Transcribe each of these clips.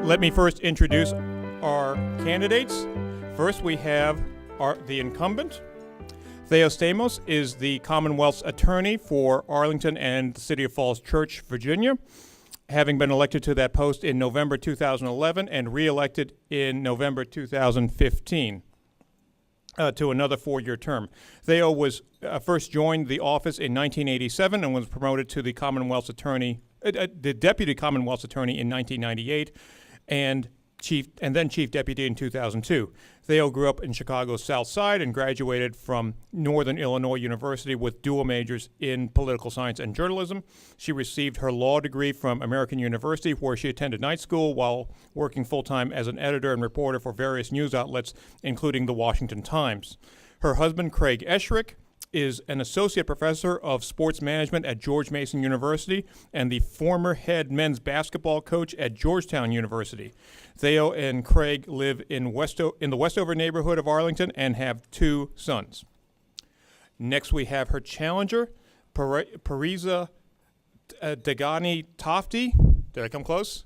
Let me first introduce our candidates. First, we have the incumbent. Theo Stamos is the Commonwealth's Attorney for Arlington and the City of Falls Church, Virginia, having been elected to that post in November 2011 and re-elected in November 2015 to another 4-year term. Theo was first joined the office in 1987 and was promoted to the Commonwealth's Attorney, the Deputy Commonwealth's Attorney in 1998, and then Chief Deputy in 2002. Theo grew up in Chicago's South Side and graduated from Northern Illinois University with dual majors in political science and journalism. She received her law degree from American University, where she attended night school while working full-time as an editor and reporter for various news outlets, including the Washington Times. Her husband, Craig Esherick, is an associate professor of sports management at George Mason University and the former head men's basketball coach at Georgetown University. Theo and Craig live in the Westover neighborhood of Arlington and have 2 sons. Next, we have her challenger, Parisa Dehghani-Tafti. Did I come close?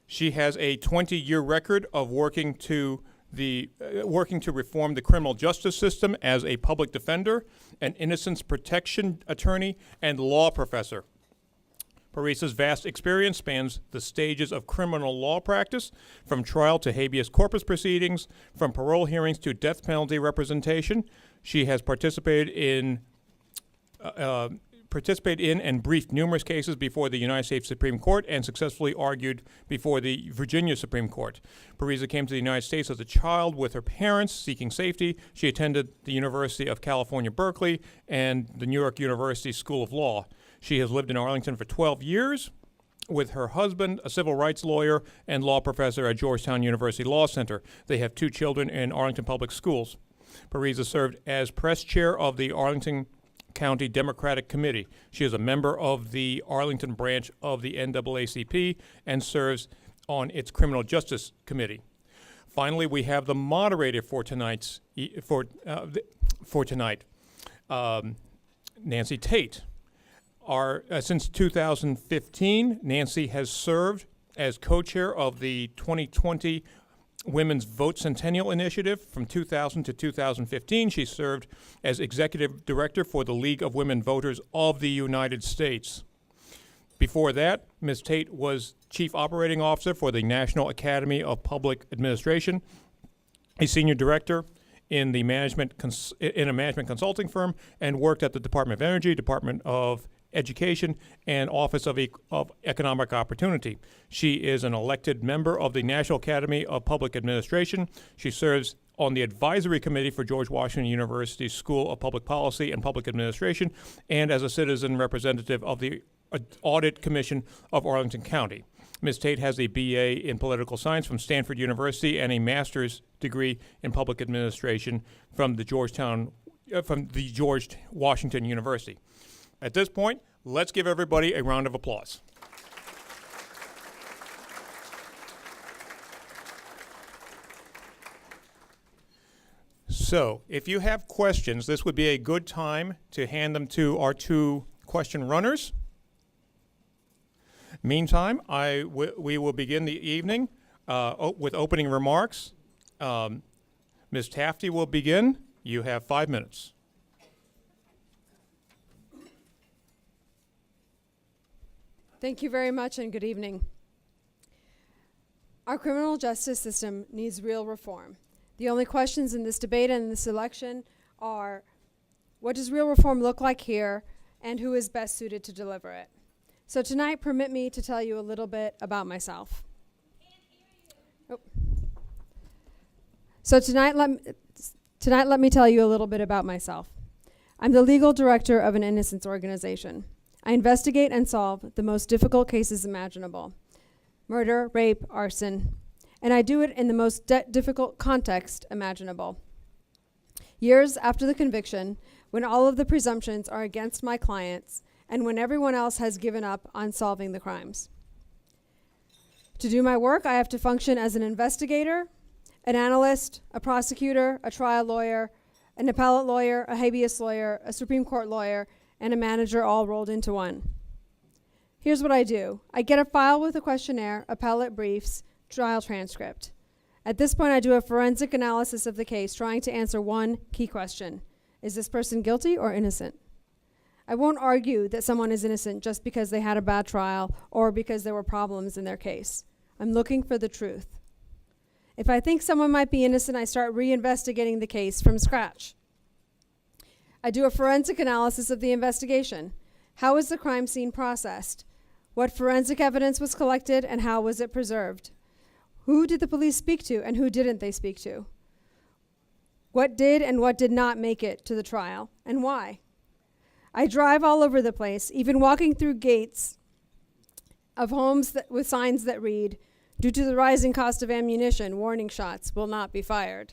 She has a 20-year record of working to reform the criminal justice system as a public defender, an innocence protection attorney, and law professor. Parisa's vast experience spans the stages of criminal law practice, from trial to habeas corpus proceedings, from parole hearings to death penalty representation. She has participated in and briefed numerous cases before the United States Supreme Court and successfully argued before the Virginia Supreme Court. Parisa came to the United States as a child with her parents seeking safety. She attended the University of California, Berkeley, and the New York University School of Law. She has lived in Arlington for 12 years with her husband, a civil rights lawyer and law professor at Georgetown University Law Center. They have 2 children in Arlington Public Schools. Parisa served as press chair of the Arlington County Democratic Committee. She is a member of the Arlington branch of the NAACP and serves on its Criminal Justice Committee. Finally, we have the moderator for tonight, Nancy Tate. Since 2015, Nancy has served as co-chair of the 2020 Women's Vote Centennial Initiative. From 2000 to 2015, she served as executive director for the League of Women Voters of the United States. Before that, Ms. Tate was chief operating officer for the National Academy of Public Administration, a senior director in a management consulting firm, and worked at the Department of Energy, Department of Education, and Office of Economic Opportunity. She is an elected member of the National Academy of Public Administration. She serves on the advisory committee for George Washington University's School of Public Policy and Public Administration, and as a citizen representative of the Audit Commission of Arlington County. Ms. Tate has a BA in political science from Stanford University and a master's degree in public administration from the George Washington University. At this point, let's give everybody a round of applause. So, if you have questions, this would be a good time to hand them to our 2 question runners. Meantime, we will begin the evening with opening remarks. Ms. Tafti will begin. You have 5 minutes. Thank you very much and good evening. Our criminal justice system needs real reform. The only questions in this debate and in this election are, what does real reform look like here, and who is best suited to deliver it? So tonight, permit me to tell you a little bit about myself. So tonight, let me tell you a little bit about myself. I'm the legal director of an innocence organization. I investigate and solve the most difficult cases imaginable: murder, rape, arson, and I do it in the most difficult context imaginable. Years after the conviction, when all of the presumptions are against my clients, and when everyone else has given up on solving the crimes. To do my work, I have to function as an investigator, an analyst, a prosecutor, a trial lawyer, an appellate lawyer, a habeas lawyer, a Supreme Court lawyer, and a manager all rolled into one. Here's what I do. I get a file with a questionnaire, appellate briefs, trial transcript. At this point, I do a forensic analysis of the case, trying to answer one key question. Is this person guilty or innocent? I won't argue that someone is innocent just because they had a bad trial or because there were problems in their case. I'm looking for the truth. If I think someone might be innocent, I start reinvestigating the case from scratch. I do a forensic analysis of the investigation. How was the crime scene processed? What forensic evidence was collected and how was it preserved? Who did the police speak to and who didn't they speak to? What did and what did not make it to the trial and why? I drive all over the place, even walking through gates of homes with signs that read, "Due to the rising cost of ammunition, warning shots will not be fired."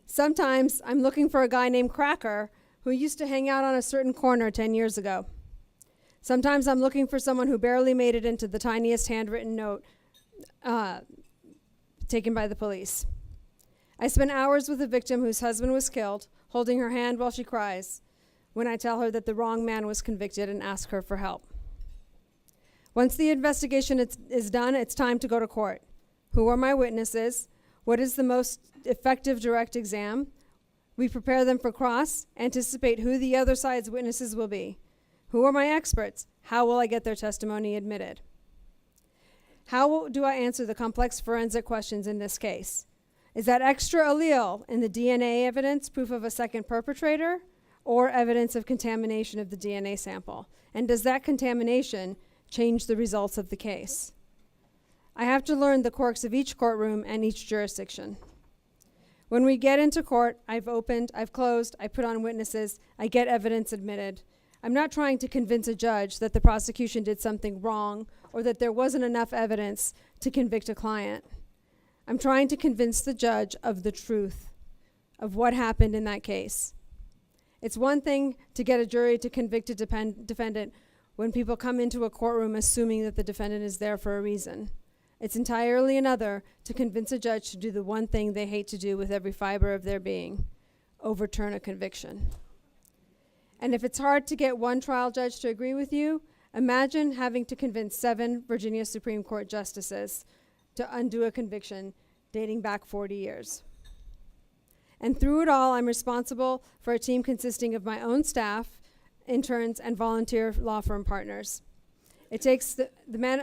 Sometimes I'm looking for a guy named Cracker who used to hang out on a certain corner 10 years ago. Sometimes I'm looking for someone who barely made it into the tiniest handwritten note taken by the police. I spend hours with a victim whose husband was killed, holding her hand while she cries, when I tell her that the wrong man was convicted and ask her for help. Once the investigation is done, it's time to go to court. Who are my witnesses? What is the most effective direct exam? We prepare them for cross, anticipate who the other side's witnesses will be. Who are my experts? How will I get their testimony admitted? How do I answer the complex forensic questions in this case? Is that extra allele in the DNA evidence proof of a second perpetrator or evidence of contamination of the DNA sample? And does that contamination change the results of the case? I have to learn the quirks of each courtroom and each jurisdiction. When we get into court, I've opened, I've closed, I put on witnesses, I get evidence admitted. I'm not trying to convince a judge that the prosecution did something wrong or that there wasn't enough evidence to convict a client. I'm trying to convince the judge of the truth of what happened in that case. It's one thing to get a jury to convict a defendant when people come into a courtroom assuming that the defendant is there for a reason. It's entirely another to convince a judge to do the one thing they hate to do with every fiber of their being, overturn a conviction. And if it's hard to get one trial judge to agree with you, imagine having to convince 7 Virginia Supreme Court justices to undo a conviction dating back 40 years. And through it all, I'm responsible for a team consisting of my own staff, interns, and volunteer law firm partners. It takes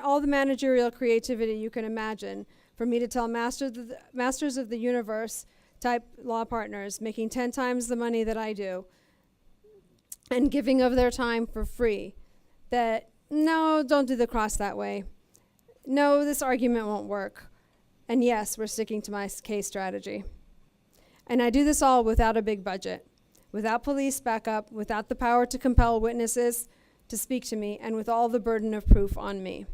all the managerial creativity you can imagine for me to tell masters of the universe type law partners making 10 times the money that I do and giving of their time for free that, no, don't do the cross that way. No, this argument won't work. And yes, we're sticking to my case strategy. And I do this all without a big budget, without police backup, without the power to compel witnesses to speak to me, and with all the burden of proof on me.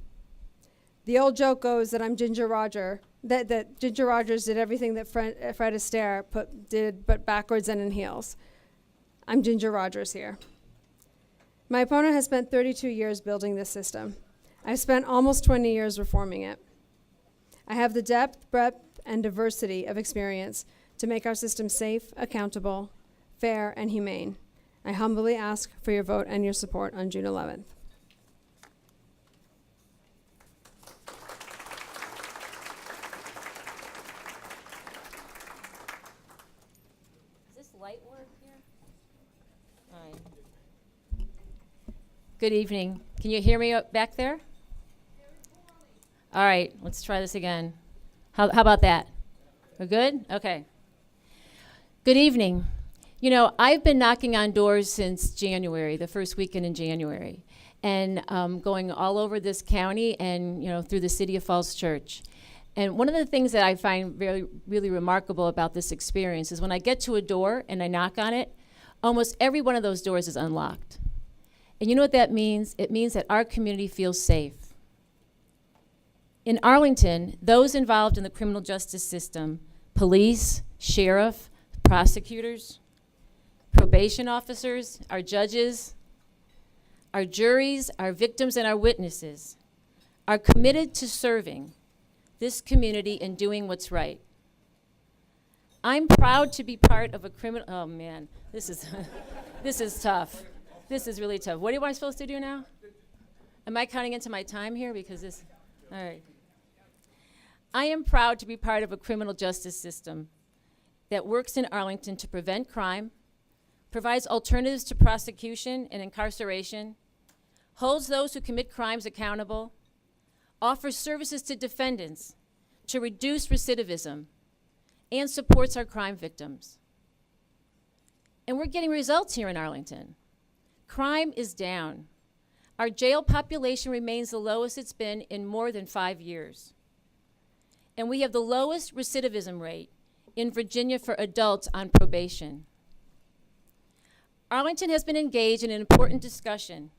The old joke goes that I'm Ginger Roger, that Ginger Rogers did everything that Fred Astaire did, but backwards and in heels. I'm Ginger Rogers here. My opponent has spent 32 years building this system. I've spent almost 20 years reforming it. I have the depth, breadth, and diversity of experience to make our system safe, accountable, fair, and humane. I humbly ask for your vote and your support on June 11th. Does this light work here? All right. Good evening. Can you hear me back there? All right, let's try this again. How about that? We're good? Okay. Good evening. You know, I've been knocking on doors since January, the first weekend in January, and going all over this county and, you know, through the City of Falls Church. And one of the things that I find really remarkable about this experience is when I get to a door and I knock on it, almost every one of those doors is unlocked. And you know what that means? It means that our community feels safe. In Arlington, those involved in the criminal justice system, police, sheriff, prosecutors, probation officers, our judges, our juries, our victims, and our witnesses are committed to serving this community and doing what's right. I'm proud to be part of a criminal, oh man, this is, this is tough. This is really tough. What am I supposed to do now? Am I counting into my time here? Because this, all right. I am proud to be part of a criminal justice system that works in Arlington to prevent crime, provides alternatives to prosecution and incarceration, holds those who commit crimes accountable, offers services to defendants to reduce recidivism, and supports our crime victims. And we're getting results here in Arlington. Crime is down. Our jail population remains the lowest it's been in more than 5 years. And we have the lowest recidivism rate in Virginia for adults on probation. Arlington has been engaged in an important discussion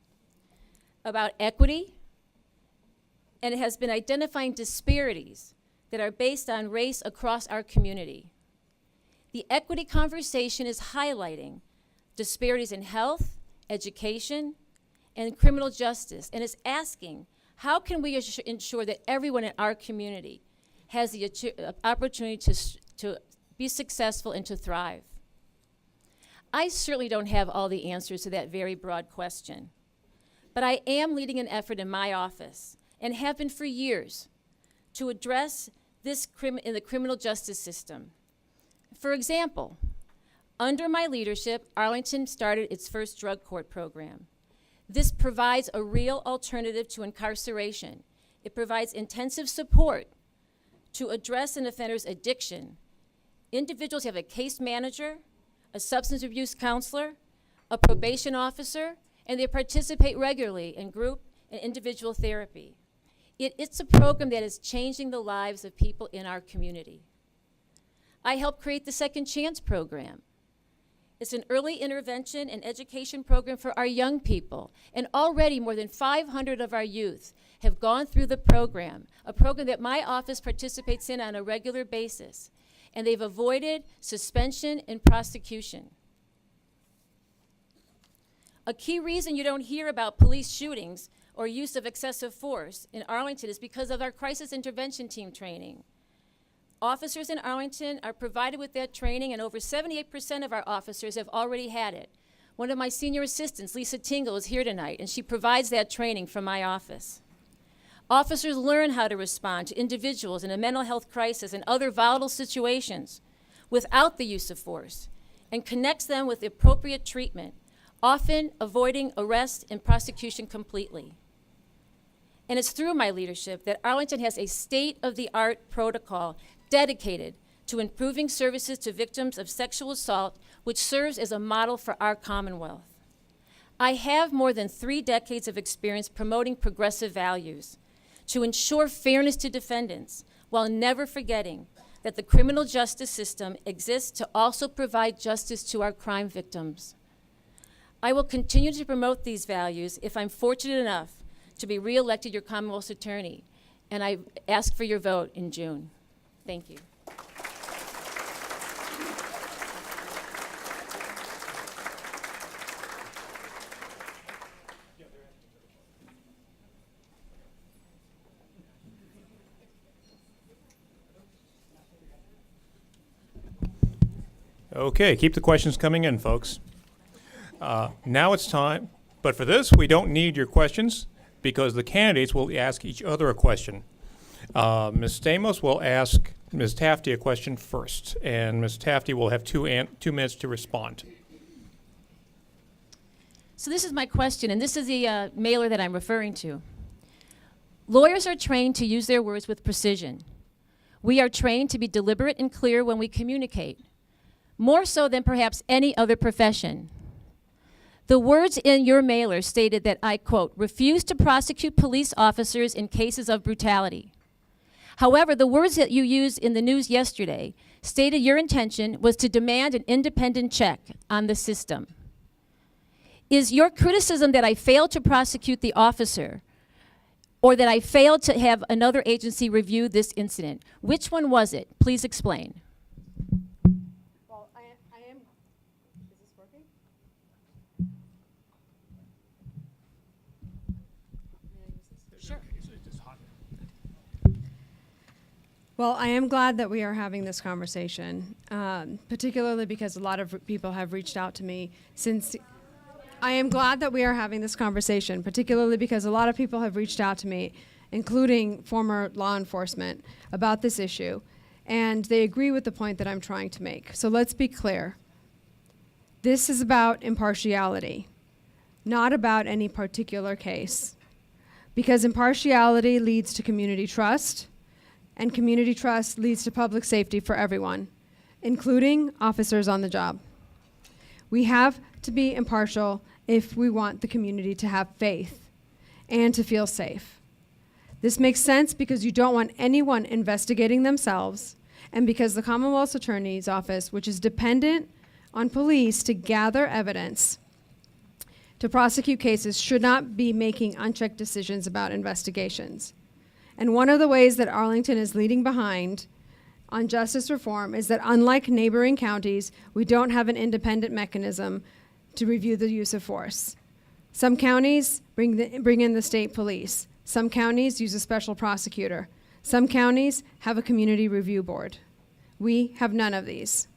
about equity, and it has been identifying disparities that are based on race across our community. The equity conversation is highlighting disparities in health, education, and criminal justice, and is asking, how can we ensure that everyone in our community has the opportunity to be successful and to thrive? I certainly don't have all the answers to that very broad question, but I am leading an effort in my office, and have been for years, to address this in the criminal justice system. For example, under my leadership, Arlington started its first drug court program. This provides a real alternative to incarceration. It provides intensive support to address an offender's addiction. Individuals have a case manager, a substance abuse counselor, a probation officer, and they participate regularly in group and individual therapy. It's a program that is changing the lives of people in our community. I helped create the Second Chance program. It's an early intervention and education program for our young people, and already more than 500 of our youth have gone through the program, a program that my office participates in on a regular basis, and they've avoided suspension and prosecution. A key reason you don't hear about police shootings or use of excessive force in Arlington is because of our crisis intervention team training. Officers in Arlington are provided with that training, and over 78% of our officers have already had it. One of my senior assistants, Lisa Tingle, is here tonight, and she provides that training from my office. Officers learn how to respond to individuals in a mental health crisis and other volatile situations without the use of force, and connects them with the appropriate treatment, often avoiding arrest and prosecution completely. And it's through my leadership that Arlington has a state-of-the-art protocol dedicated to improving services to victims of sexual assault, which serves as a model for our Commonwealth. I have more than 3 decades of experience promoting progressive values to ensure fairness to defendants, while never forgetting that the criminal justice system exists to also provide justice to our crime victims. I will continue to promote these values if I'm fortunate enough to be re-elected your Commonwealth's Attorney, and I ask for your vote in June. Thank you. Okay, keep the questions coming in, folks. Now it's time, but for this, we don't need your questions because the candidates will ask each other a question. Ms. Stamos will ask Ms. Tafti a question first, and Ms. Tafti will have 2 minutes to respond. So this is my question, and this is the mailer that I'm referring to. Lawyers are trained to use their words with precision. We are trained to be deliberate and clear when we communicate, more so than perhaps any other profession. The words in your mailer stated that I, quote, refuse to prosecute police officers in cases of brutality. However, the words that you used in the news yesterday stated your intention was to demand an independent check on the system. Is your criticism that I failed to prosecute the officer, or that I failed to have another agency review this incident? Which one was it? Please explain. Well, I am. Is this working? Sure. Well, I am glad that we are having this conversation, particularly because a lot of people have reached out to me since. I am glad that we are having this conversation, particularly because a lot of people have reached out to me, including former law enforcement, about this issue, and they agree with the point that I'm trying to make. So let's be clear. This is about impartiality, not about any particular case, because impartiality leads to community trust, and community trust leads to public safety for everyone, including officers on the job. We have to be impartial if we want the community to have faith and to feel safe. This makes sense because you don't want anyone investigating themselves, and because the Commonwealth Attorney's Office, which is dependent on police to gather evidence to prosecute cases, should not be making unchecked decisions about investigations. And one of the ways that Arlington is leading behind on justice reform is that, unlike neighboring counties, we don't have an independent mechanism to review the use of force. Some counties bring in the state police. Some counties use a special prosecutor. Some counties have a community review board. We have none of these.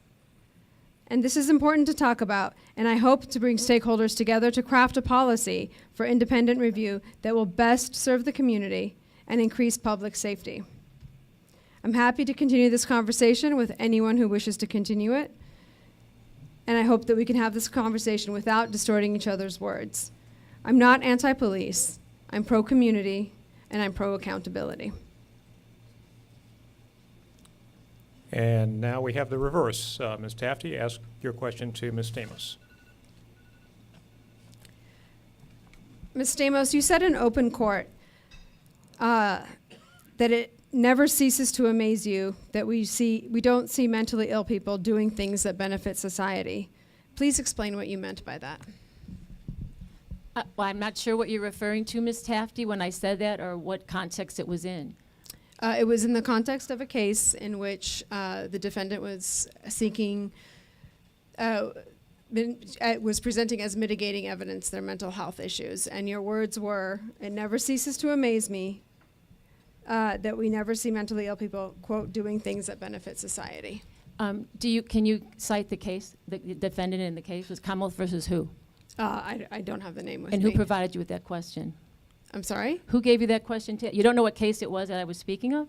And this is important to talk about, and I hope to bring stakeholders together to craft a policy for independent review that will best serve the community and increase public safety. I'm happy to continue this conversation with anyone who wishes to continue it, and I hope that we can have this conversation without distorting each other's words. I'm not anti-police, I'm pro-community, and I'm pro-accountability. And now we have the reverse. Ms. Tafti, ask your question to Ms. Stamos. Ms. Stamos, you said in open court that it never ceases to amaze you that we don't see mentally ill people doing things that benefit society. Please explain what you meant by that. Well, I'm not sure what you're referring to, Ms. Tafti, when I said that, or what context it was in. It was in the context of a case in which the defendant was seeking, was presenting as mitigating evidence their mental health issues. And your words were, "It never ceases to amaze me that we never see mentally ill people, quote, doing things that benefit society." Can you cite the case, the defendant in the case? Was Commonwealth versus who? I don't have the name with me. And who provided you with that question? I'm sorry? Who gave you that question? You don't know what case it was that I was speaking of?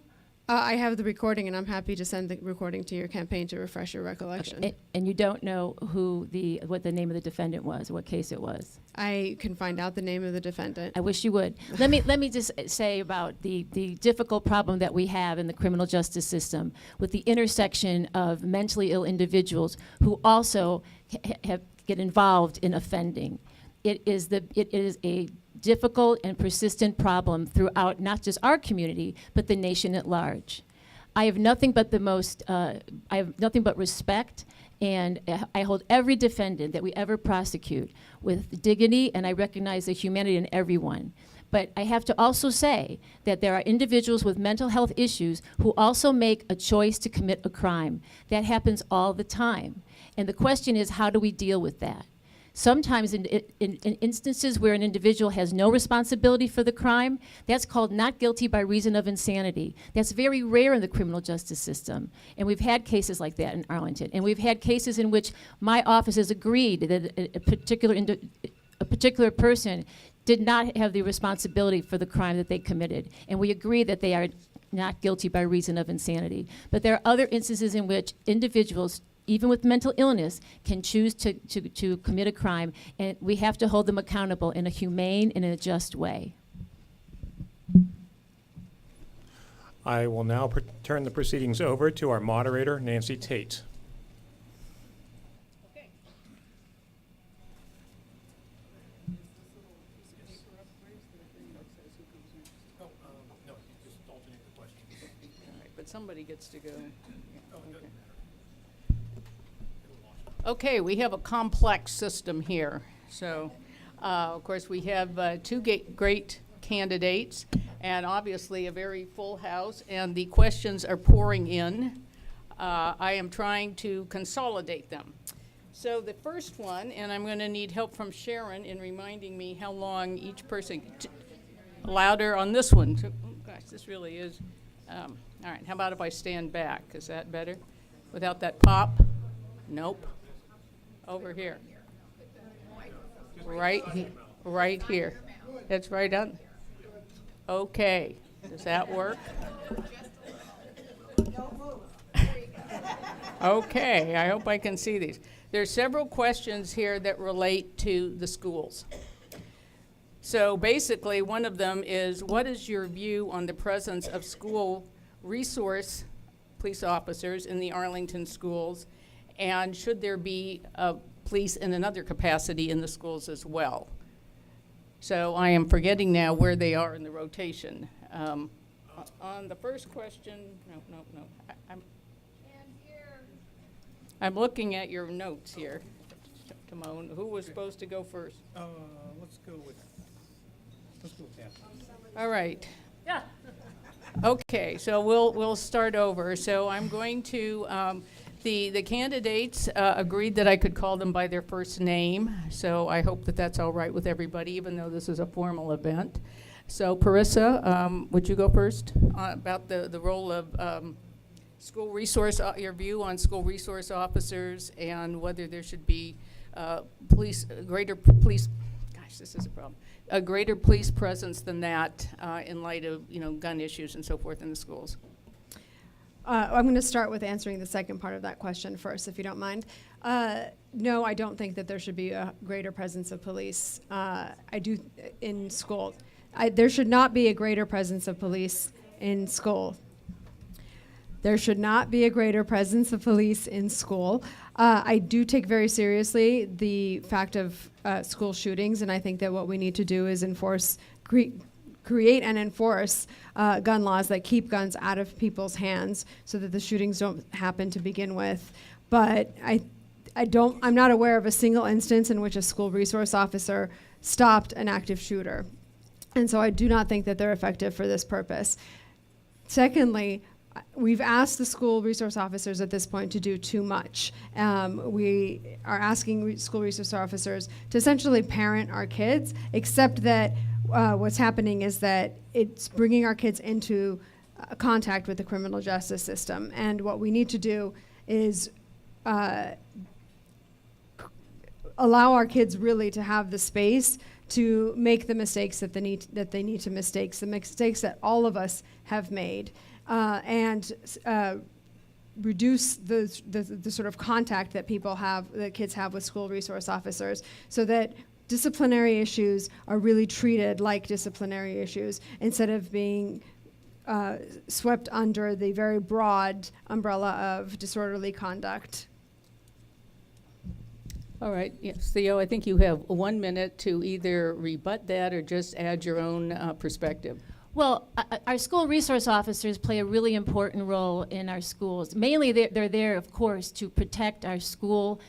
I have the recording, and I'm happy to send the recording to your campaign to refresh your recollection. Okay. And you don't know what the name of the defendant was, or what case it was? I can find out the name of the defendant. I wish you would. Let me just say about the difficult problem that we have in the criminal justice system with the intersection of mentally ill individuals who also get involved in offending. It is a difficult and persistent problem throughout not just our community, but the nation at large. I have nothing but respect, and I hold every defendant that we ever prosecute with dignity, and I recognize the humanity in everyone. But I have to also say that there are individuals with mental health issues who also make a choice to commit a crime. That happens all the time. And the question is, how do we deal with that? Sometimes in instances where an individual has no responsibility for the crime, that's called not guilty by reason of insanity. That's very rare in the criminal justice system. And we've had cases like that in Arlington. And we've had cases in which my office has agreed that a particular person did not have the responsibility for the crime that they committed. And we agree that they are not guilty by reason of insanity. But there are other instances in which individuals, even with mental illness, can choose to commit a crime, and we have to hold them accountable in a humane and in a just way. I will now turn the proceedings over to our moderator, Nancy Tate. Okay. No, just alternate the questions. All right, but somebody gets to go. Yeah, okay. Okay, we have a complex system here. So, of course, we have two great candidates and obviously a very full house, and the questions are pouring in. I am trying to consolidate them. So the first one, and I'm going to need help from Sharon in reminding me how long each person, louder on this one. So, oh gosh, this really is. All right, how about if I stand back? Is that better? Without that pop? Nope. Over here. Right here. It's right on. Okay. Does that work? Okay, I hope I can see these. There are several questions here that relate to the schools. So basically, one of them is, what is your view on the presence of school resource police officers in the Arlington schools? And should there be police in another capacity in the schools as well? So I am forgetting now where they are in the rotation. On the first question, no. I'm looking at your notes here, Timon. Who was supposed to go first? Let's go with that. All right. Yeah. Okay, so we'll start over. So I'm going to, the candidates agreed that I could call them by their first name. So I hope that that's all right with everybody, even though this is a formal event. So Parisa, would you go first about the role of school resource, your view on school resource officers and whether there should be greater police, gosh, this is a problem, a greater police presence than that in light of, gun issues and so forth in the schools? I'm going to start with answering the second part of that question first, if you don't mind. No, I don't think that there should be a greater presence of police. I do in school. There should not be a greater presence of police in school. There should not be a greater presence of police in school. I do take very seriously the fact of school shootings, and I think that what we need to do is create and enforce gun laws that keep guns out of people's hands so that the shootings don't happen to begin with. But I'm not aware of a single instance in which a school resource officer stopped an active shooter. And so I do not think that they're effective for this purpose. Secondly, we've asked the school resource officers at this point to do too much. We are asking school resource officers to essentially parent our kids, except that what's happening is that it's bringing our kids into contact with the criminal justice system. And what we need to do is allow our kids really to have the space to make the mistakes that they need to mistakes that all of us have made, and reduce the sort of contact that kids have with school resource officers, so that disciplinary issues are really treated like disciplinary issues instead of being swept under the very broad umbrella of disorderly conduct. All right, yes, Theo, I think you have 1 minute to either rebut that or just add your own perspective. Well, our school resource officers play a really important role in our schools. Mainly, they're there, of course, to protect our school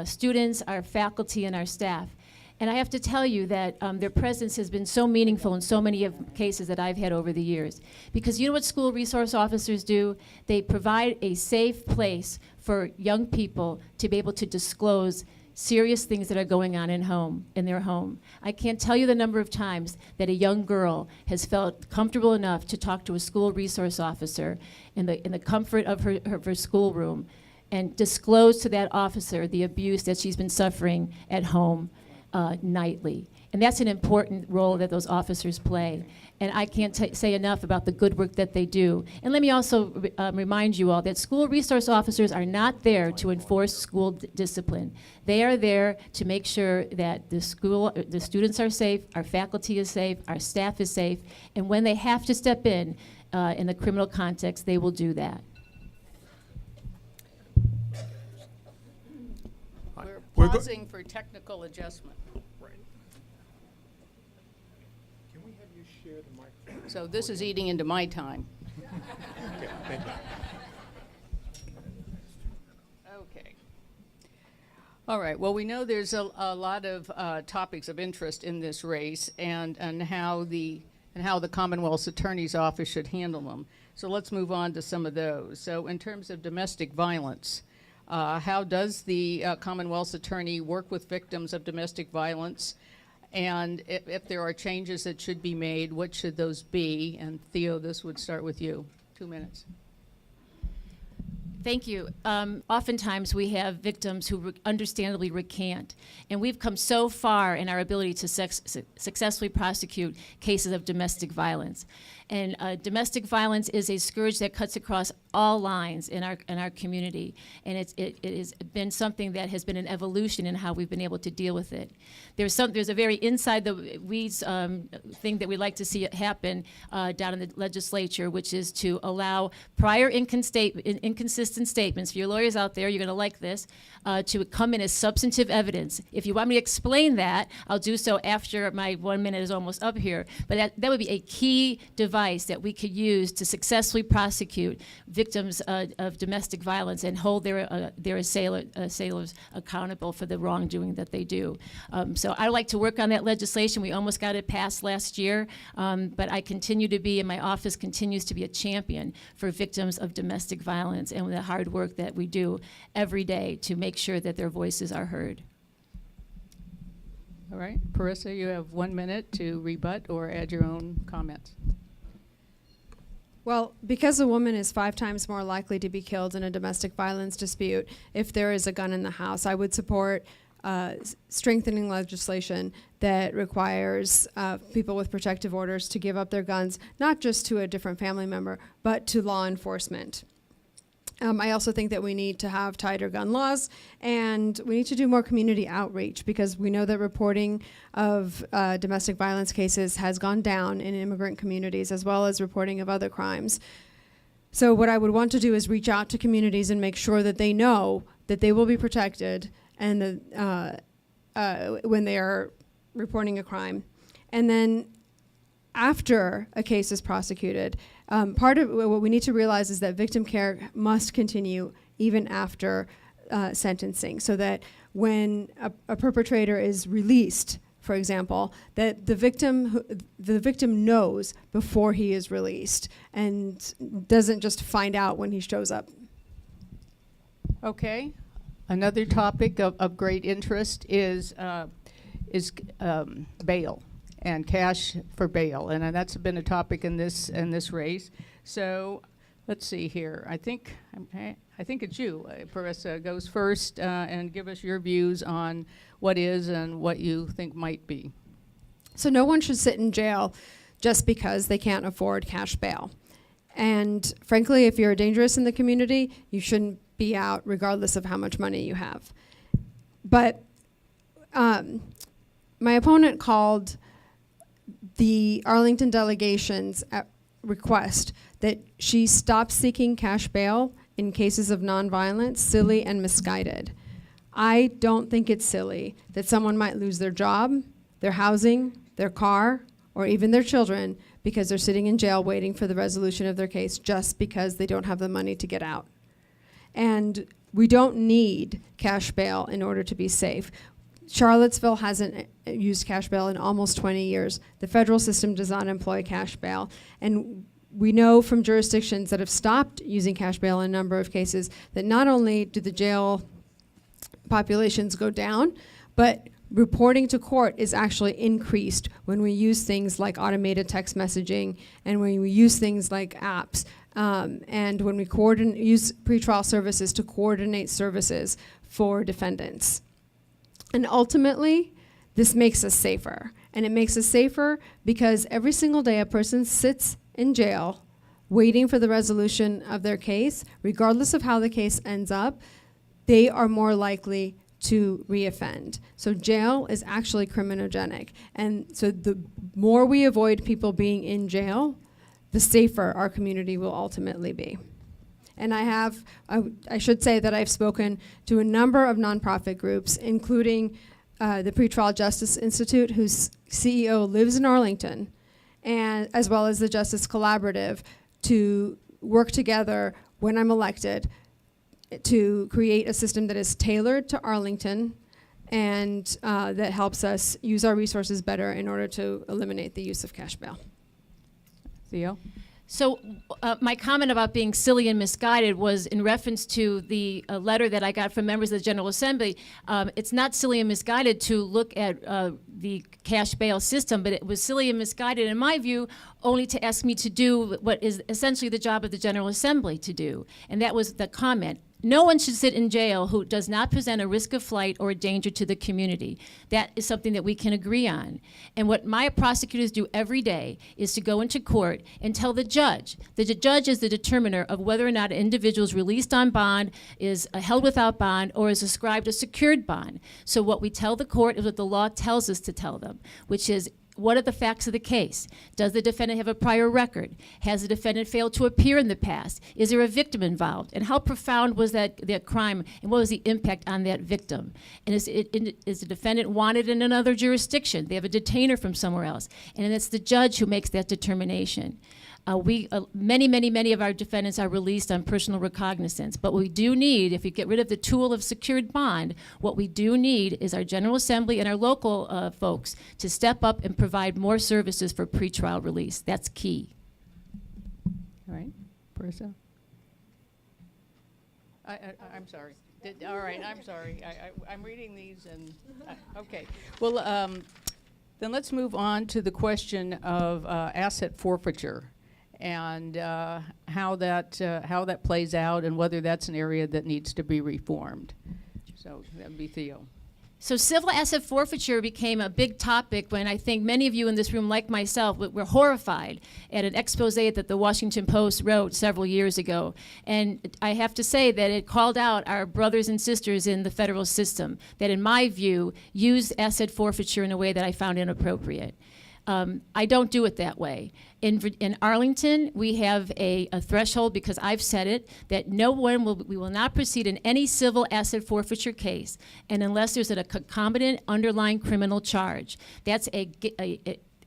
students, our faculty, and our staff. And I have to tell you that their presence has been so meaningful in so many of cases that I've had over the years. Because you know what school resource officers do? They provide a safe place for young people to be able to disclose serious things that are going on in their home. I can't tell you the number of times that a young girl has felt comfortable enough to talk to a school resource officer in the comfort of her schoolroom and disclose to that officer the abuse that she's been suffering at home nightly. And that's an important role that those officers play. And I can't say enough about the good work that they do. And let me also remind you all that school resource officers are not there to enforce school discipline. They are there to make sure that the students are safe, our faculty is safe, our staff is safe, and when they have to step in the criminal context, they will do that. We're pausing for technical adjustment. Share the microphone. So this is eating into my time. Okay, thank you. Okay. All right. Well, we know there's a lot of topics of interest in this race, and how the Commonwealth's Attorney's Office should handle them. So let's move on to some of those. So in terms of domestic violence, how does the Commonwealth's Attorney work with victims of domestic violence? And if there are changes that should be made, what should those be? And Theo, this would start with you. 2 minutes. Thank you. Oftentimes we have victims who understandably recant, and we've come so far in our ability to successfully prosecute cases of domestic violence. And domestic violence is a scourge that cuts across all lines in our community, and it has been something that has been an evolution in how we've been able to deal with it. There's a very inside the weeds thing that we'd like to see it happen down in the legislature, which is to allow prior inconsistent statements. For your lawyers out there, you're going to like this, to come in as substantive evidence. If you want me to explain that, I'll do so after my 1 minute is almost up here. But that would be a key device that we could use to successfully prosecute victims of domestic violence and hold their assailants accountable for the wrongdoing that they do. So I like to work on that legislation. We almost got it passed last year, but I continue to be, and my office continues to be a champion for victims of domestic violence and the hard work that we do every day to make sure that their voices are heard. All right, Parisa, you have 1 minute to rebut or add your own comments. Well, because a woman is 5 times more likely to be killed in a domestic violence dispute if there is a gun in the house, I would support strengthening legislation that requires people with protective orders to give up their guns, not just to a different family member, but to law enforcement. I also think that we need to have tighter gun laws, and we need to do more community outreach, because we know that reporting of domestic violence cases has gone down in immigrant communities, as well as reporting of other crimes. So what I would want to do is reach out to communities and make sure that they know that they will be protected and when they are reporting a crime. And then after a case is prosecuted, part of what we need to realize is that victim care must continue even after sentencing, so that when a perpetrator is released, for example, that the victim knows before he is released and doesn't just find out when he shows up. Okay. Another topic of great interest is bail and cash for bail, and that's been a topic in this race. So let's see here. I think it's you, Parisa, goes first, and give us your views on what is and what you think might be. So no one should sit in jail just because they can't afford cash bail. And frankly, if you're dangerous in the community, you shouldn't be out regardless of how much money you have. But my opponent called the Arlington delegation's request that she stop seeking cash bail in cases of nonviolence silly and misguided. I don't think it's silly that someone might lose their job, their housing, their car, or even their children because they're sitting in jail waiting for the resolution of their case just because they don't have the money to get out. And we don't need cash bail in order to be safe. Charlottesville hasn't used cash bail in almost 20 years. The federal system does not employ cash bail. And we know from jurisdictions that have stopped using cash bail in a number of cases that not only do the jail populations go down, but reporting to court is actually increased when we use things like automated text messaging and when we use things like apps and when we use pretrial services to coordinate services for defendants. And ultimately, this makes us safer. And it makes us safer because every single day a person sits in jail waiting for the resolution of their case, regardless of how the case ends up, they are more likely to reoffend. So jail is actually criminogenic. And so the more we avoid people being in jail, the safer our community will ultimately be. And I should say that I've spoken to a number of nonprofit groups, including the Pretrial Justice Institute, whose CEO lives in Arlington, and as well as the Justice Collaborative, to work together when I'm elected to create a system that is tailored to Arlington and that helps us use our resources better in order to eliminate the use of cash bail. Theo? So my comment about being silly and misguided was in reference to the letter that I got from members of the General Assembly. It's not silly and misguided to look at the cash bail system, but it was silly and misguided, in my view, only to ask me to do what is essentially the job of the General Assembly to do. And that was the comment. No one should sit in jail who does not present a risk of flight or a danger to the community. That is something that we can agree on. And what my prosecutors do every day is to go into court and tell the judge that the judge is the determiner of whether or not an individual is released on bond, is held without bond, or is ascribed a secured bond. So what we tell the court is what the law tells us to tell them, which is, what are the facts of the case? Does the defendant have a prior record? Has the defendant failed to appear in the past? Is there a victim involved? And how profound was that crime, and what was the impact on that victim? And is the defendant wanted in another jurisdiction? They have a detainer from somewhere else. And it's the judge who makes that determination. Many of our defendants are released on personal recognizance. But what we do need, if we get rid of the tool of secured bond, what we do need is our General Assembly and our local folks to step up and provide more services for pretrial release. That's key. All right, Parisa? I'm sorry. All right, I'm sorry. I'm reading these and, okay. Well, then let's move on to the question of asset forfeiture and how that plays out and whether that's an area that needs to be reformed. So that would be Theo. So civil asset forfeiture became a big topic when I think many of you in this room, like myself, were horrified at an expose that the Washington Post wrote several years ago. And I have to say that it called out our brothers and sisters in the federal system that, in my view, used asset forfeiture in a way that I found inappropriate. I don't do it that way. In Arlington, we have a threshold, because I've said it, that we will not proceed in any civil asset forfeiture case, and unless there's a concomitant underlying criminal charge. That's a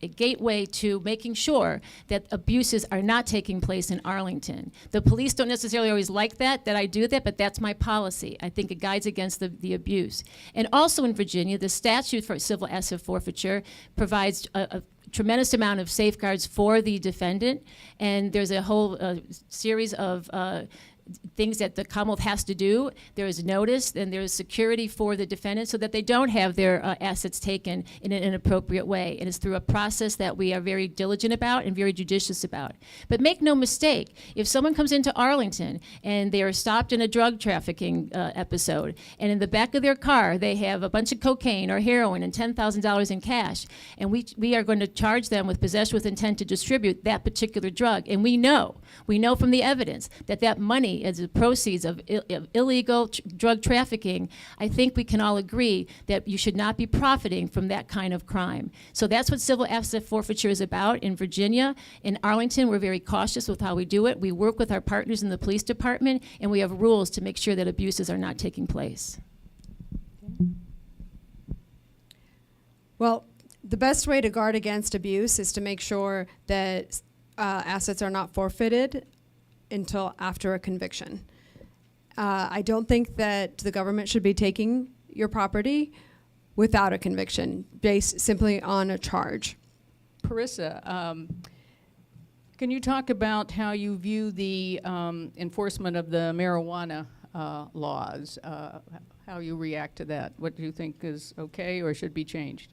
gateway to making sure that abuses are not taking place in Arlington. The police don't necessarily always like that I do that, but that's my policy. I think it guides against the abuse. And also in Virginia, the statute for civil asset forfeiture provides a tremendous amount of safeguards for the defendant, and there's a whole series of things that the Commonwealth has to do. There is notice and there is security for the defendant so that they don't have their assets taken in an inappropriate way. And it's through a process that we are very diligent about and very judicious about. But make no mistake, if someone comes into Arlington and they are stopped in a drug trafficking episode, and in the back of their car they have a bunch of cocaine or heroin and $10,000 in cash, and we are going to charge them with possession with intent to distribute that particular drug, and we know from the evidence that money as the proceeds of illegal drug trafficking, I think we can all agree that you should not be profiting from that kind of crime. So that's what civil asset forfeiture is about in Virginia. In Arlington, we're very cautious with how we do it. We work with our partners in the police department, and we have rules to make sure that abuses are not taking place. Well, the best way to guard against abuse is to make sure that assets are not forfeited until after a conviction. I don't think that the government should be taking your property without a conviction based simply on a charge. Parisa, can you talk about how you view the enforcement of the marijuana laws, how you react to that? What do you think is okay or should be changed?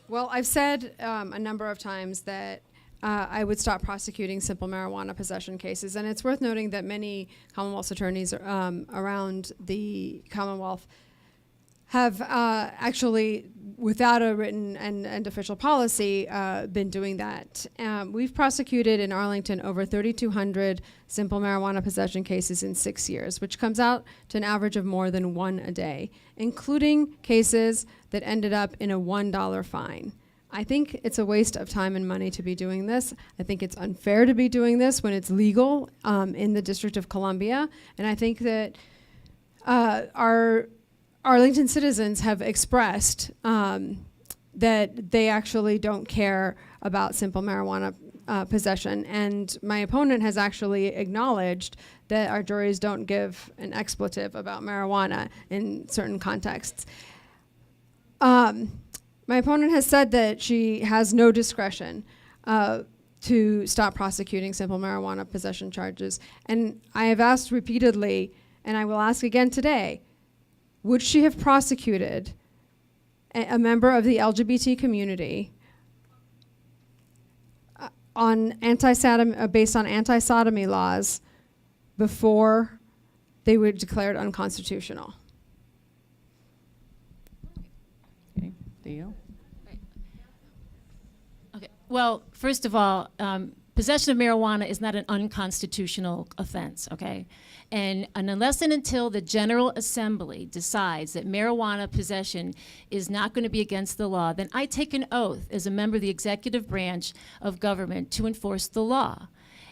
Well, I've said a number of times that I would stop prosecuting simple marijuana possession cases. And it's worth noting that many Commonwealth attorneys around the Commonwealth have actually, without a written and official policy, been doing that. We've prosecuted in Arlington over 3,200 simple marijuana possession cases in 6 years, which comes out to an average of more than one a day, including cases that ended up in a $1 fine. I think it's a waste of time and money to be doing this. I think it's unfair to be doing this when it's legal in the District of Columbia. And I think that our Arlington citizens have expressed that they actually don't care about simple marijuana possession. And my opponent has actually acknowledged that our juries don't give an expletive about marijuana in certain contexts. My opponent has said that she has no discretion to stop prosecuting simple marijuana possession charges. And I have asked repeatedly, and I will ask again today, would she have prosecuted a member of the LGBT community on based on anti-sodomy laws before they were declared unconstitutional. Okay, Theo? Okay. Well, first of all, possession of marijuana is not an unconstitutional offense, okay? And unless and until the General Assembly decides that marijuana possession is not going to be against the law, then I take an oath as a member of the executive branch of government to enforce the law.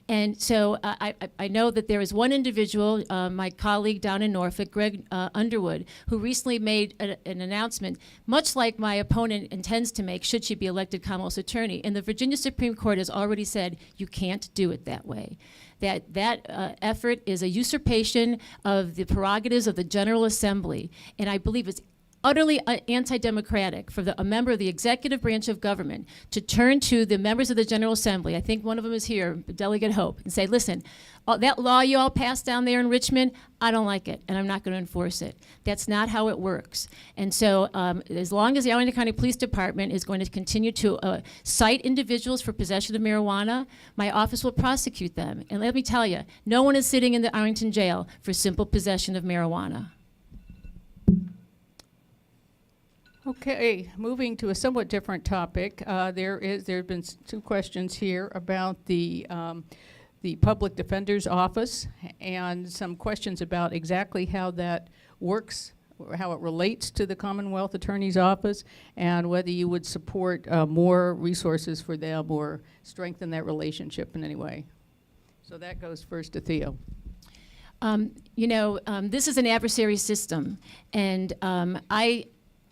And so I know that there is one individual, my colleague down in Norfolk, Greg Underwood, who recently made an announcement, much like my opponent intends to make should she be elected Commonwealth Attorney. And the Virginia Supreme Court has already said you can't do it that way. That effort is a usurpation of the prerogatives of the General Assembly. And I believe it's utterly anti-democratic for a member of the executive branch of government to turn to the members of the General Assembly, I think one of them is here, Delegate Hope, and say, listen, that law you all passed down there in Richmond, I don't like it, and I'm not going to enforce it. That's not how it works. And so as long as the Arlington County Police Department is going to continue to cite individuals for possession of marijuana, my office will prosecute them. And let me tell you, no one is sitting in the Arlington jail for simple possession of marijuana. Okay, moving to a somewhat different topic. There have been two questions here about the Public Defender's Office and some questions about exactly how that works, or how it relates to the Commonwealth Attorney's Office, and whether you would support more resources for them or strengthen that relationship in any way. So that goes first to Theo. This is an adversary system, and I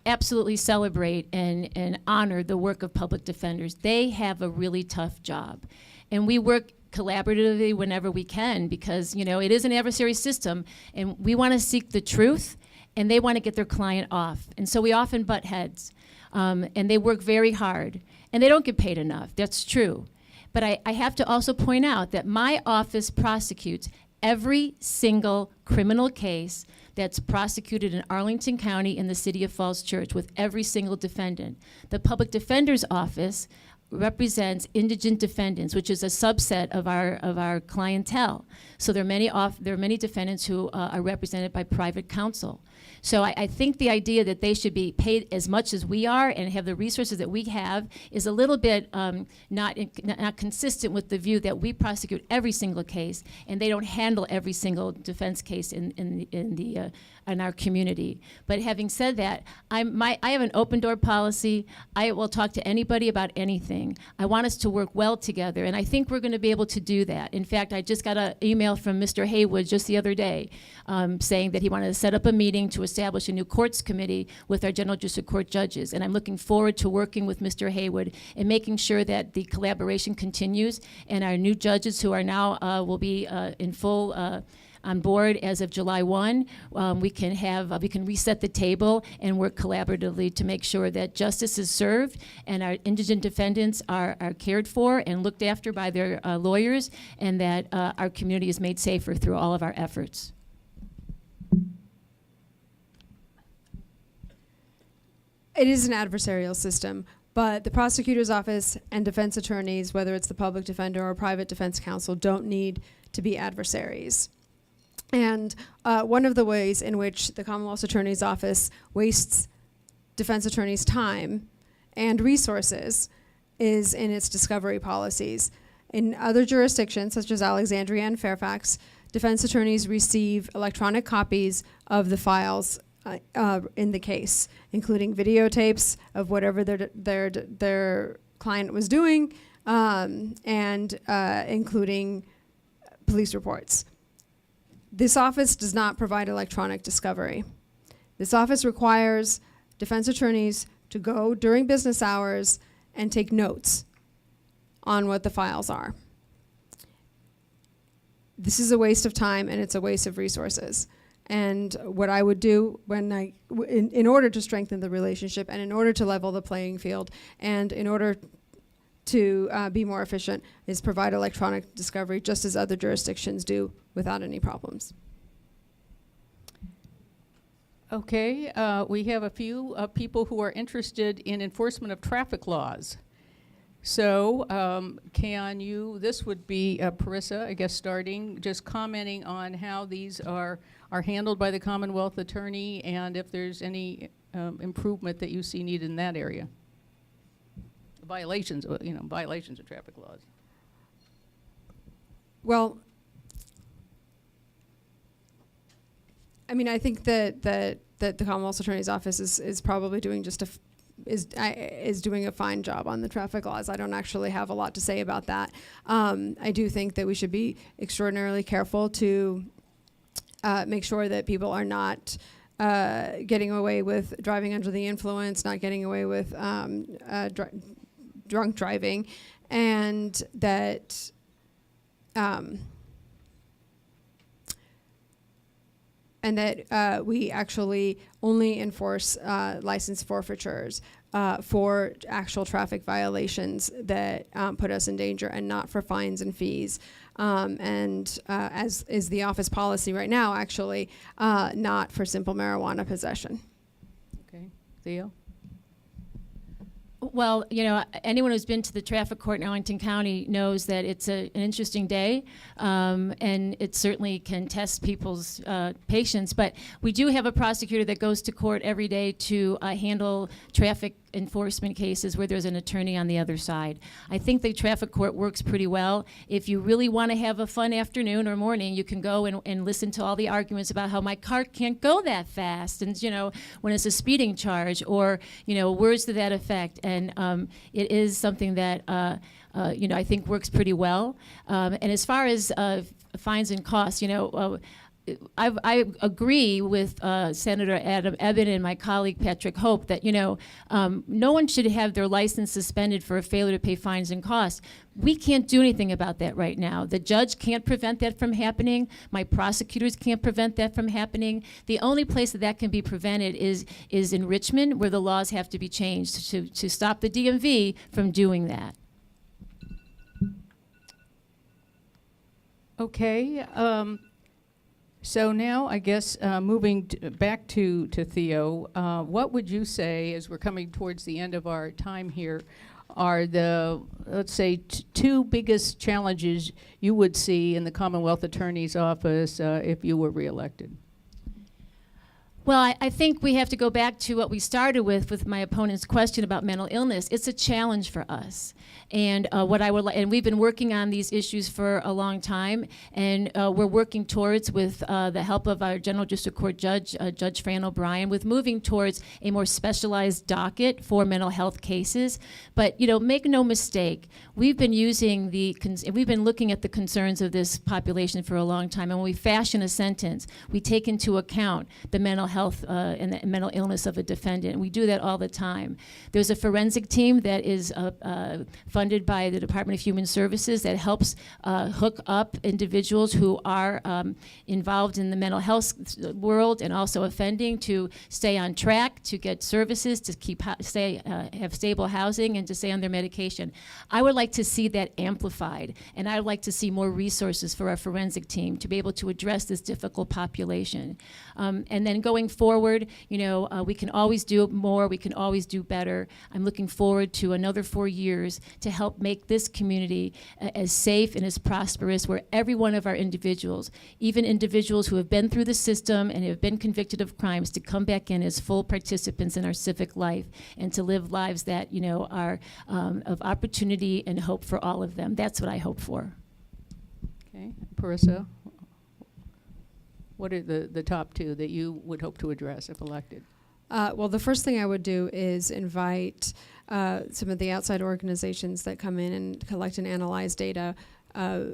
absolutely celebrate and honor the work of public defenders. They have a really tough job. And we work collaboratively whenever we can because, it is an adversary system and we want to seek the truth and they want to get their client off. And so we often butt heads. And they work very hard. And they don't get paid enough. That's true. But I have to also point out that my office prosecutes every single criminal case that's prosecuted in Arlington County in the city of Falls Church with every single defendant. The Public Defender's Office represents indigent defendants, which is a subset of our clientele. So there are many defendants who are represented by private counsel. So I think the idea that they should be paid as much as we are and have the resources that we have is a little bit not consistent with the view that we prosecute every single case and they don't handle every single defense case in our community. But having said that, I have an open door policy. I will talk to anybody about anything. I want us to work well together, and I think we're going to be able to do that. In fact, I just got an email from Mr. Haywood just the other day saying that he wanted to set up a meeting to establish a new courts committee with our General District Court judges, and I'm looking forward to working with Mr. Haywood and making sure that the collaboration continues, and our new judges who are now will be in full on board as of July 1, we can reset the table and work collaboratively to make sure that justice is served and our indigent defendants are cared for and looked after by their lawyers, and that our community is made safer through all of our efforts. It is an adversarial system, but the prosecutor's office and defense attorneys, whether it's the public defender or private defense counsel, don't need to be adversaries. And one of the ways in which the Commonwealth Attorney's Office wastes defense attorneys' time and resources is in its discovery policies. In other jurisdictions, such as Alexandria and Fairfax, defense attorneys receive electronic copies of the files in the case, including videotapes of whatever their client was doing, and including police reports. This office does not provide electronic discovery. This office requires defense attorneys to go during business hours and take notes on what the files are. This is a waste of time and it's a waste of resources. And what I would do in order to strengthen the relationship and in order to level the playing field and in order to be more efficient is provide electronic discovery just as other jurisdictions do without any problems. Okay, we have a few people who are interested in enforcement of traffic laws. So this would be Parisa, I guess, starting, just commenting on how these are handled by the Commonwealth Attorney and if there's any improvement that you see needed in that area. Violations of traffic laws. Well, I mean, I think that the Commonwealth Attorney's Office is probably doing is doing a fine job on the traffic laws. I don't actually have a lot to say about that. I do think that we should be extraordinarily careful to make sure that people are not getting away with driving under the influence, not getting away with drunk driving, and that we actually only enforce license forfeitures for actual traffic violations that put us in danger, and not for fines and fees. As is the office policy right now, actually, not for simple marijuana possession. Okay, Theo? Well, anyone who's been to the traffic court in Arlington County knows that it's an interesting day, and it certainly can test people's patience. But we do have a prosecutor that goes to court every day to handle traffic enforcement cases where there's an attorney on the other side. I think the traffic court works pretty well. If you really want to have a fun afternoon or morning, you can go and listen to all the arguments about how my car can't go that fast, and when it's a speeding charge, or words to that effect. And it is something that I think works pretty well. And as far as fines and costs, I agree with Senator Adam Ebbin and my colleague Patrick Hope that no one should have their license suspended for a failure to pay fines and costs. We can't do anything about that right now. The judge can't prevent that from happening. My prosecutors can't prevent that from happening. The only place that can be prevented is in Richmond, where the laws have to be changed to stop the DMV from doing that. Okay. So now, I guess, moving back to Theo, what would you say, as we're coming towards the end of our time here, are the, let's say, two biggest challenges you would see in the Commonwealth Attorney's Office if you were reelected? Well, I think we have to go back to what we started with my opponent's question about mental illness. It's a challenge for us. And and we've been working on these issues for a long time, and we're working towards, with the help of our General District Court Judge, Judge Fran O'Brien, with moving towards a more specialized docket for mental health cases. But make no mistake, we've been using we've been looking at the concerns of this population for a long time. And when we fashion a sentence, we take into account the mental health and the mental illness of a defendant. And we do that all the time. There's a forensic team that is funded by the Department of Human Services that helps hook up individuals who are involved in the mental health world and also offending, to stay on track, to get services, to have stable housing, and to stay on their medication. I would like to see that amplified, and I would like to see more resources for our forensic team to be able to address this difficult population. And then going forward, we can always do more, we can always do better. I'm looking forward to another 4 years to help make this community as safe and as prosperous, where every one of our individuals, even individuals who have been through the system and have been convicted of crimes, to come back in as full participants in our civic life and to live lives that are of opportunity and hope for all of them. That's what I hope for. Okay, Parisa, what are the top two that you would hope to address if elected? Well, the first thing I would do is invite some of the outside organizations that come in and collect and analyze data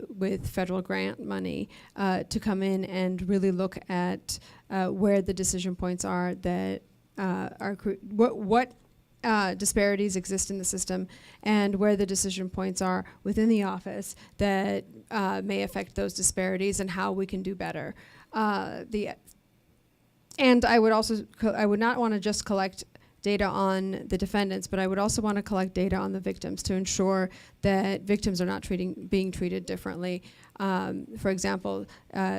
with federal grant money to come in and really look at where the decision points are that what disparities exist in the system, and where the decision points are within the office that may affect those disparities, and how we can do better. And I would not want to just collect data on the defendants, but I would also want to collect data on the victims to ensure that victims are not being treated differently. For example,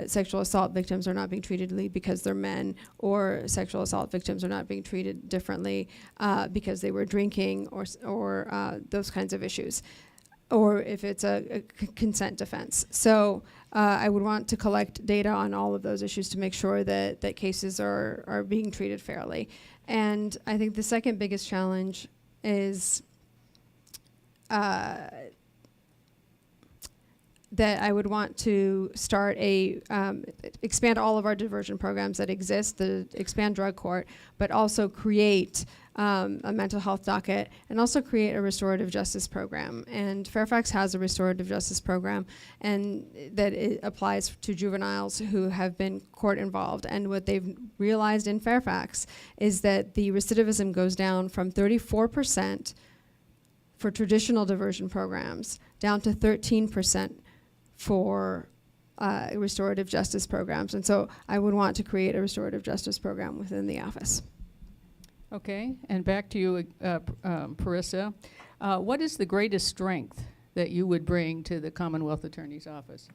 sexual assault victims are not being treated because they're men, or sexual assault victims are not being treated differently because they were drinking, or those kinds of issues, or if it's a consent defense. So I would want to collect data on all of those issues to make sure that cases are being treated fairly. And I think the second biggest challenge is that I would want to start expand all of our diversion programs that exist, expand drug court, but also create a mental health docket, and also create a restorative justice program. And Fairfax has a restorative justice program, and that it applies to juveniles who have been court involved. And what they've realized in Fairfax is that the recidivism goes down from 34% for traditional diversion programs down to 13% for restorative justice programs. And so I would want to create a restorative justice program within the office. Okay, and back to you, Parisa. What is the greatest strength that you would bring to the Commonwealth Attorney's office?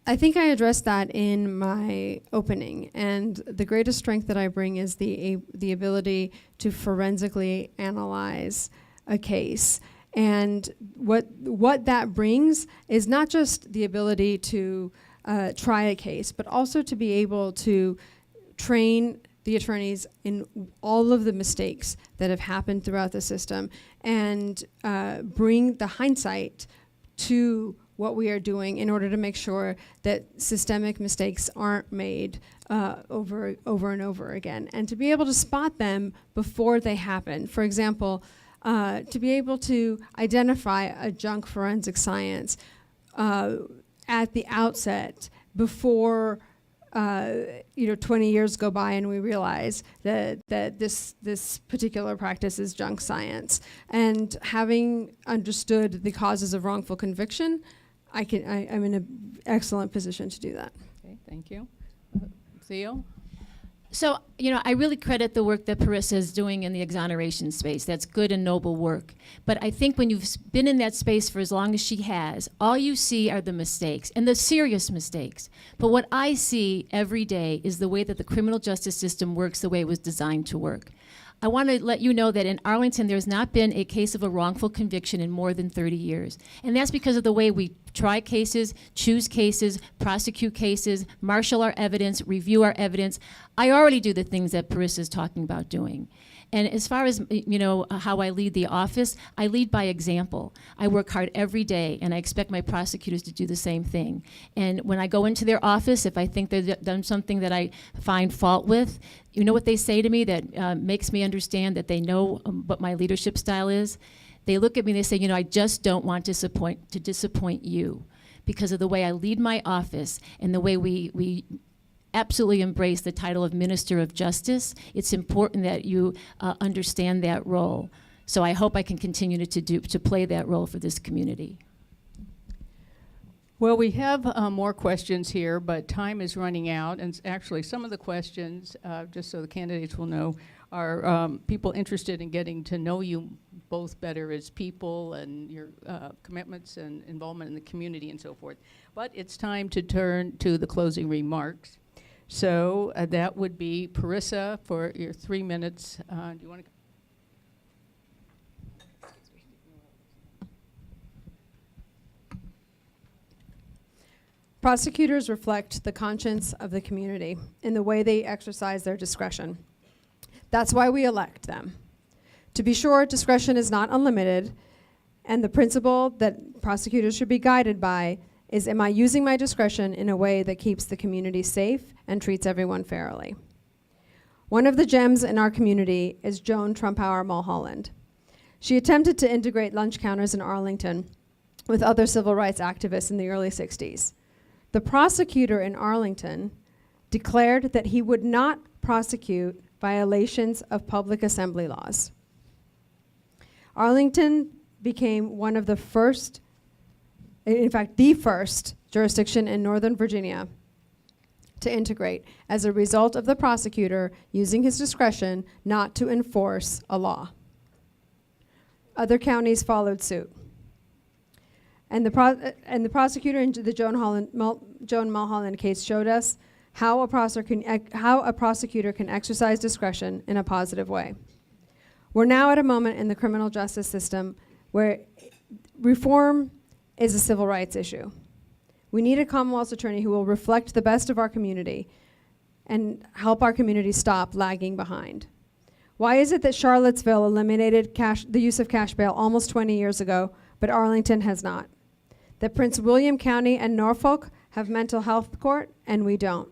I think I addressed that in my opening, and the greatest strength that I bring is the ability to forensically analyze a case. And what that brings is not just the ability to try a case, but also to be able to train the attorneys in all of the mistakes that have happened throughout the system, and bring the hindsight to what we are doing in order to make sure that systemic mistakes aren't made over and over again, and to be able to spot them before they happen. For example, to be able to identify a junk forensic science at the outset before 20 years go by and we realize that this particular practice is junk science. And having understood the causes of wrongful conviction, I'm in an excellent position to do that. Okay, thank you. Theo? So, I really credit the work that Parisa is doing in the exoneration space. That's good and noble work. But I think when you've been in that space for as long as she has, all you see are the mistakes, and the serious mistakes. But what I see every day is the way that the criminal justice system works the way it was designed to work. I want to let you know that in Arlington, there's not been a case of a wrongful conviction in more than 30 years. And that's because of the way we try cases, choose cases, prosecute cases, marshal our evidence, review our evidence. I already do the things that Parisa is talking about doing. And as far as how I lead the office, I lead by example. I work hard every day, and I expect my prosecutors to do the same thing. And when I go into their office, if I think they've done something that I find fault with, you know what they say to me that makes me understand that they know what my leadership style is? They look at me and they say, I just don't want to disappoint you, because of the way I lead my office and the way we absolutely embrace the title of Minister of Justice. It's important that you understand that role. So I hope I can continue to play that role for this community. Well, we have more questions here, but time is running out. And actually, some of the questions, just so the candidates will know, are people interested in getting to know you both better as people, and your commitments and involvement in the community and so forth. But it's time to turn to the closing remarks. So that would be Parisa for your 3 minutes. Do you want to? Prosecutors reflect the conscience of the community in the way they exercise their discretion. That's why we elect them. To be sure, discretion is not unlimited, and the principle that prosecutors should be guided by is, am I using my discretion in a way that keeps the community safe and treats everyone fairly? One of the gems in our community is Joan Trumpauer Mulholland. She attempted to integrate lunch counters in Arlington with other civil rights activists in the early 60s. The prosecutor in Arlington declared that he would not prosecute violations of public assembly laws. Arlington became one of the first, in fact, the first jurisdiction in Northern Virginia to integrate as a result of the prosecutor using his discretion not to enforce a law. Other counties followed suit. And the prosecutor in the Joan Mulholland case showed us how a prosecutor can exercise discretion in a positive way. We're now at a moment in the criminal justice system where reform is a civil rights issue. We need a Commonwealth Attorney who will reflect the best of our community and help our community stop lagging behind. Why is it that Charlottesville eliminated the use of cash bail almost 20 years ago, but Arlington has not? That Prince William County and Norfolk have mental health court, and we don't?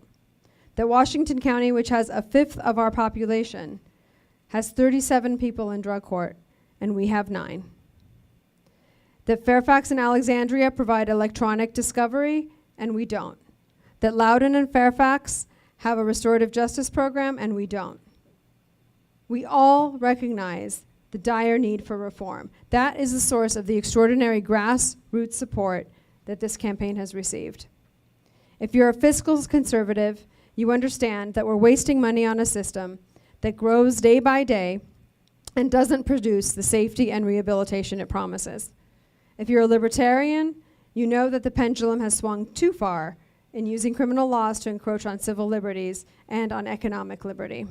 That Washington County, which has a fifth of our population, has 37 people in drug court, and we have 9. That Fairfax and Alexandria provide electronic discovery, and we don't. That Loudoun and Fairfax have a restorative justice program, and we don't. We all recognize the dire need for reform. That is the source of the extraordinary grassroots support that this campaign has received. If you're a fiscal conservative, you understand that we're wasting money on a system that grows day by day and doesn't produce the safety and rehabilitation it promises. If you're a libertarian, you know that the pendulum has swung too far in using criminal laws to encroach on civil liberties and on economic liberty.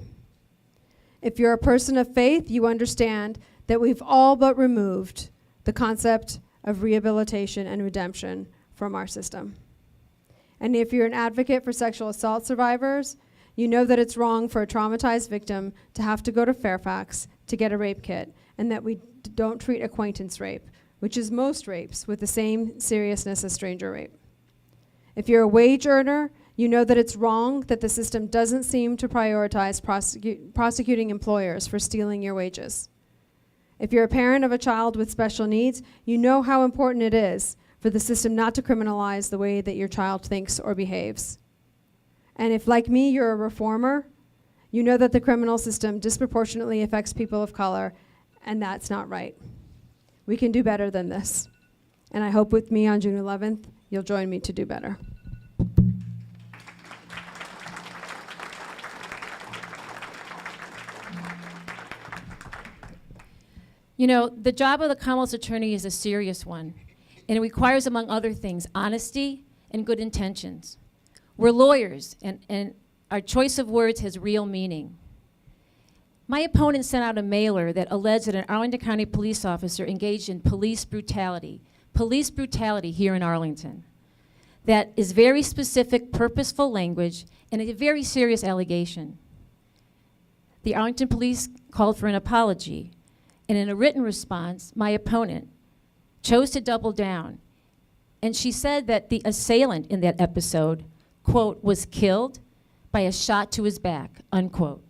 If you're a person of faith, you understand that we've all but removed the concept of rehabilitation and redemption from our system. And if you're an advocate for sexual assault survivors, you know that it's wrong for a traumatized victim to have to go to Fairfax to get a rape kit, and that we don't treat acquaintance rape, which is most rapes, with the same seriousness as stranger rape. If you're a wage earner, you know that it's wrong that the system doesn't seem to prioritize prosecuting employers for stealing your wages. If you're a parent of a child with special needs, you know how important it is for the system not to criminalize the way that your child thinks or behaves. And if, like me, you're a reformer, you know that the criminal system disproportionately affects people of color, and that's not right. We can do better than this. And I hope with me on June 11th, you'll join me to do better. You know, the job of the Commonwealth Attorney is a serious one, and it requires, among other things, honesty and good intentions. We're lawyers, and our choice of words has real meaning. My opponent sent out a mailer that alleged that an Arlington County police officer engaged in police brutality here in Arlington. That is very specific, purposeful language, and a very serious allegation. The Arlington police called for an apology, and in a written response, my opponent chose to double down. And she said that the assailant in that episode, quote, was killed by a shot to his back, unquote.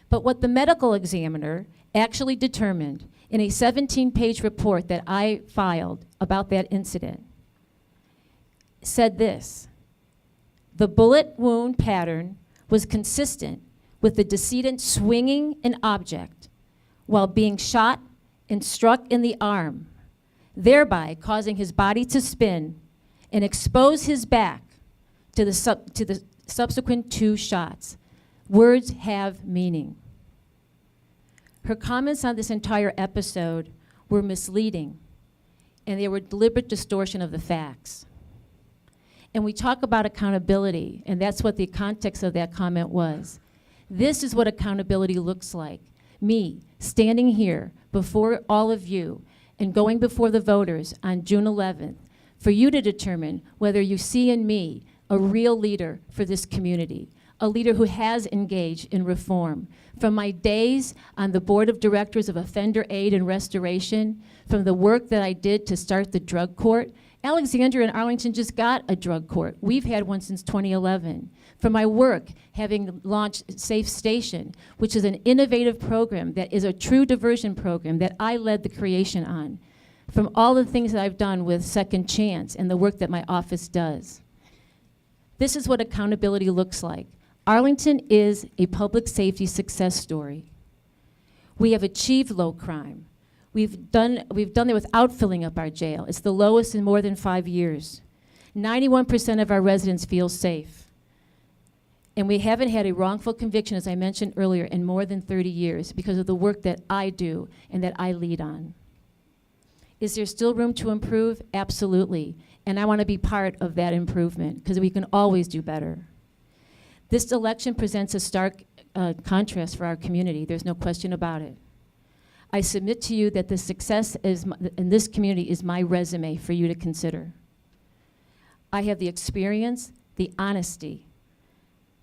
But what the medical examiner actually determined in a 17-page report that I filed about that incident said this: the bullet wound pattern was consistent with the decedent swinging an object while being shot and struck in the arm, thereby causing his body to spin and expose his back to the subsequent 2 shots. Words have meaning. Her comments on this entire episode were misleading, and they were deliberate distortion of the facts. And we talk about accountability, and that's what the context of that comment was. This is what accountability looks like. Me standing here before all of you and going before the voters on June 11th for you to determine whether you see in me a real leader for this community, a leader who has engaged in reform. From my days on the board of directors of Offender Aid and Restoration, from the work that I did to start the drug court, Alexandria and Arlington just got a drug court. We've had one since 2011. From my work having launched Safe Station, which is an innovative program that is a true diversion program that I led the creation on. From all the things that I've done with Second Chance and the work that my office does. This is what accountability looks like. Arlington is a public safety success story. We have achieved low crime. We've done it without filling up our jail. It's the lowest in more than 5 years. 91% of our residents feel safe. And we haven't had a wrongful conviction, as I mentioned earlier, in more than 30 years because of the work that I do and that I lead on. Is there still room to improve? Absolutely. And I want to be part of that improvement because we can always do better. This election presents a stark contrast for our community. There's no question about it. I submit to you that the success in this community is my resume for you to consider. I have the experience, the honesty,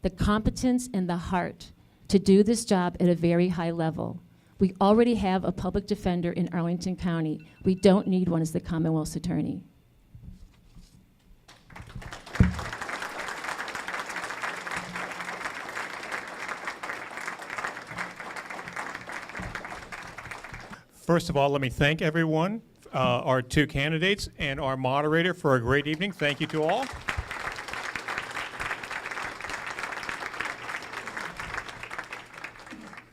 the competence, and the heart to do this job at a very high level. We already have a public defender in Arlington County. We don't need one as the Commonwealth's attorney. First of all, let me thank everyone, our two candidates and our moderator for a great evening. Thank you to all.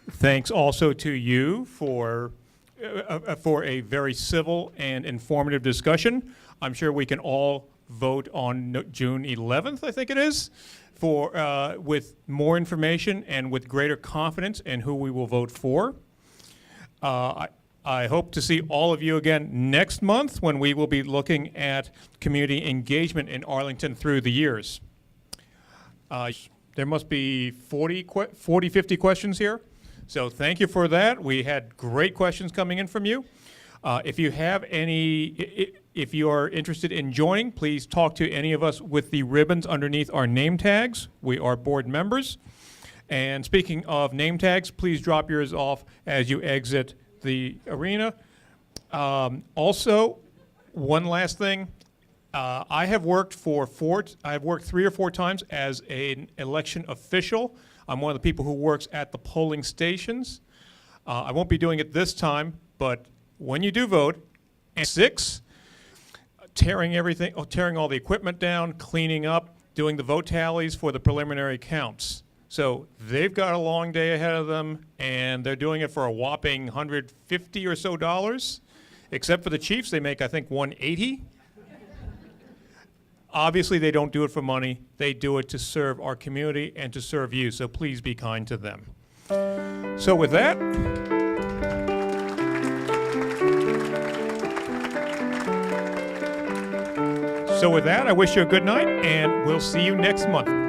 Thanks also to you for a very civil and informative discussion. I'm sure we can all vote on June 11th, I think it is, with more information and with greater confidence in who we will vote for. I hope to see all of you again next month when we will be looking at community engagement in Arlington through the years. There must be 50 questions here. So thank you for that. We had great questions coming in from you. If you have any, if you are interested in joining, please talk to any of us with the ribbons underneath our name tags. We are board members. And speaking of name tags, please drop yours off as you exit the arena. Also, one last thing. I have worked 3 or 4 times as an election official. I'm one of the people who works at the polling stations. I won't be doing it this time, but when you do vote, 6, tearing all the equipment down, cleaning up, doing the vote tallies for the preliminary counts. So they've got a long day ahead of them, and they're doing it for a whopping $150 or so. Except for the chiefs, they make, I think, $180. Obviously, they don't do it for money. They do it to serve our community and to serve you, so please be kind to them. So with that, I wish you a good night, and we'll see you next month.